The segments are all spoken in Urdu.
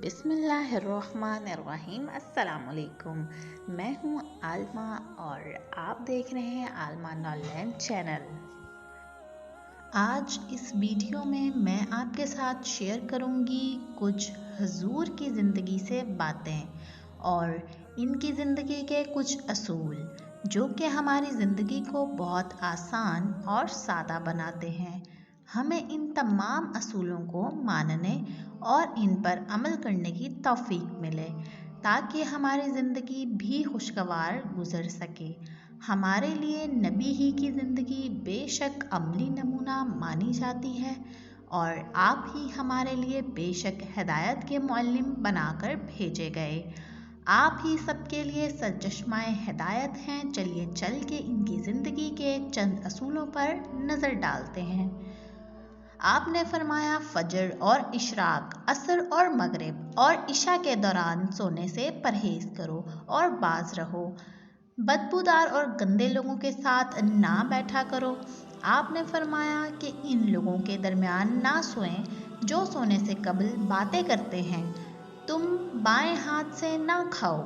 بسم اللہ الرحمن الرحیم۔ السلام علیکم، میں ہوں عالمہ اور آپ دیکھ رہے ہیں عالمہ نالینڈ چینل۔ آج اس ویڈیو میں آپ کے ساتھ شیئر کروں گی کچھ حضور کی زندگی سے باتیں اور ان کی زندگی کے کچھ اصول جو کہ ہماری زندگی کو بہت آسان اور سادہ بناتے ہیں۔ ہمیں ان تمام اصولوں کو ماننے اور ان پر عمل کرنے کی توفیق ملے تاکہ ہماری زندگی بھی خوشگوار گزر سکے۔ ہمارے لیے نبی ہی کی زندگی بے شک عملی نمونہ مانی جاتی ہے اور آپ ہی ہمارے لیے بے شک ہدایت کے معلم بنا کر بھیجے گئے۔ آپ ہی سب کے لیے سرچشمہ ہدایت ہیں۔ چلیے چل کے ان کی زندگی کے چند اصولوں پر نظر ڈالتے ہیں۔ آپ نے فرمایا فجر اور اشراق، عصر اور مغرب اور عشاء کے دوران سونے سے پرہیز کرو اور باز رہو۔ بدبودار اور گندے لوگوں کے ساتھ نہ بیٹھا کرو۔ آپ نے فرمایا کہ ان لوگوں کے درمیان نہ سوئیں جو سونے سے قبل باتیں کرتے ہیں۔ تم بائیں ہاتھ سے نہ کھاؤ،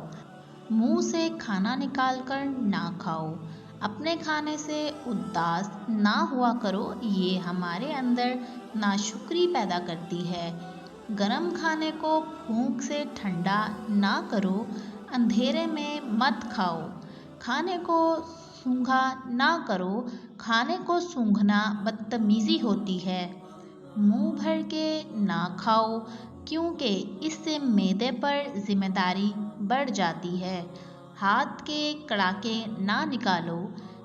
منہ سے کھانا نکال کر نہ کھاؤ۔ اپنے کھانے سے اداس نہ ہوا کرو، یہ ہمارے اندر ناشکری پیدا کرتی ہے۔ گرم کھانے کو پھونک سے ٹھنڈا نہ کرو، اندھیرے میں مت کھاؤ۔ کھانے کو سونگھا نہ کرو، کھانے کو سونگھنا بدتمیزی ہوتی ہے۔ منہ بھر کے نہ کھاؤ کیونکہ اس سے معدے پر ذمہ داری بڑھ جاتی ہے۔ ہاتھ کے کڑاکے نہ نکالو،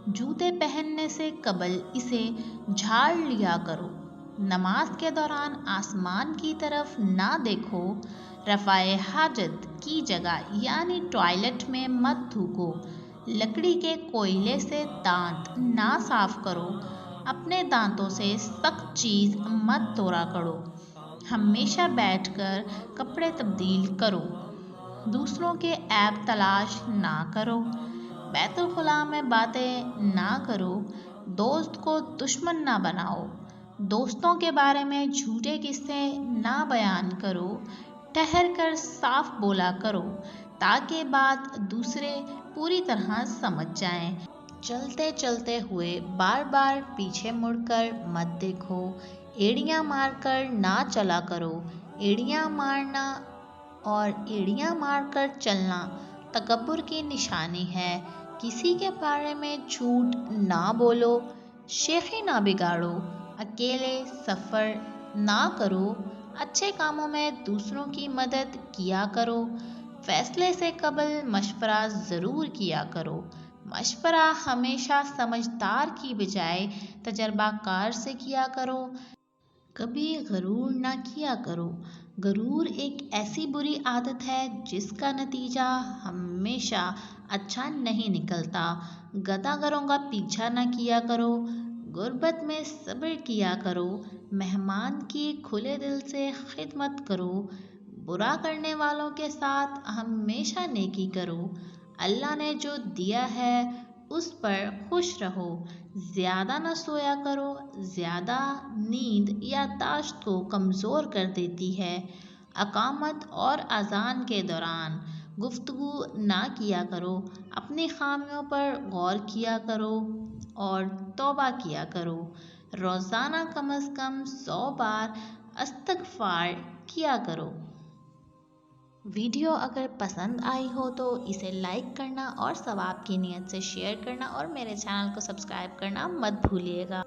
جوتے پہننے سے قبل اسے جھاڑ لیا کرو۔ نماز کے دوران آسمان کی طرف نہ دیکھو۔ رفع حاجت کی جگہ یعنی ٹوائلٹ میں مت تھوکو۔ لکڑی کے کوئلے سے دانت نہ صاف کرو۔ اپنے دانتوں سے سخت چیز مت توڑا کرو۔ ہمیشہ بیٹھ کر کپڑے تبدیل کرو۔ دوسروں کے عیب تلاش نہ کرو۔ بیت الخلاء میں باتیں نہ کرو۔ دوست کو دشمن نہ بناؤ۔ دوستوں کے بارے میں جھوٹے قصے نہ بیان کرو۔ ٹھہر کر صاف بولا کرو تاکہ بات دوسرے پوری طرح سمجھ جائیں۔ چلتے چلتے ہوئے بار بار پیچھے مڑ کر مت دیکھو۔ ایڑیاں مار کر نہ چلا کرو۔ ایڑیاں مارنا اور ایڑیاں مار کر چلنا تکبر کی نشانی ہے۔ کسی کے بارے میں جھوٹ نہ بولو۔ شیخی نہ بگاڑو۔ اکیلے سفر نہ کرو۔ اچھے کاموں میں دوسروں کی مدد کیا کرو۔ فیصلے سے قبل مشورہ ضرور کیا کرو۔ مشورہ ہمیشہ سمجھدار کی بجائے تجربہ کار سے کیا کرو۔ کبھی غرور نہ کیا کرو۔ غرور ایک ایسی بری عادت ہے جس کا نتیجہ ہمیشہ اچھا نہیں نکلتا۔ گدھا گروں کا پیچھا نہ کیا کرو۔ غربت میں صبر کیا کرو۔ مہمان کی کھلے دل سے خدمت کرو۔ برا کرنے والوں کے ساتھ ہمیشہ نیکی کرو۔ اللہ نے جو دیا ہے اس پر خوش رہو۔ زیادہ نہ سویا کرو۔ زیادہ نیند یادداشت کو کمزور کر دیتی ہے۔ اقامت اور اذان کے دوران گفتگو نہ کیا کرو۔ اپنی خامیوں پر غور کیا کرو اور توبہ کیا کرو۔ روزانہ کم از کم 100 بار استغفار کیا کرو۔ ویڈیو اگر پسند آئی ہو تو اسے لائک کرنا اور ثواب کی نیت سے شیئر کرنا اور میرے چینل کو سبسکرائب کرنا مت بھولیے گا۔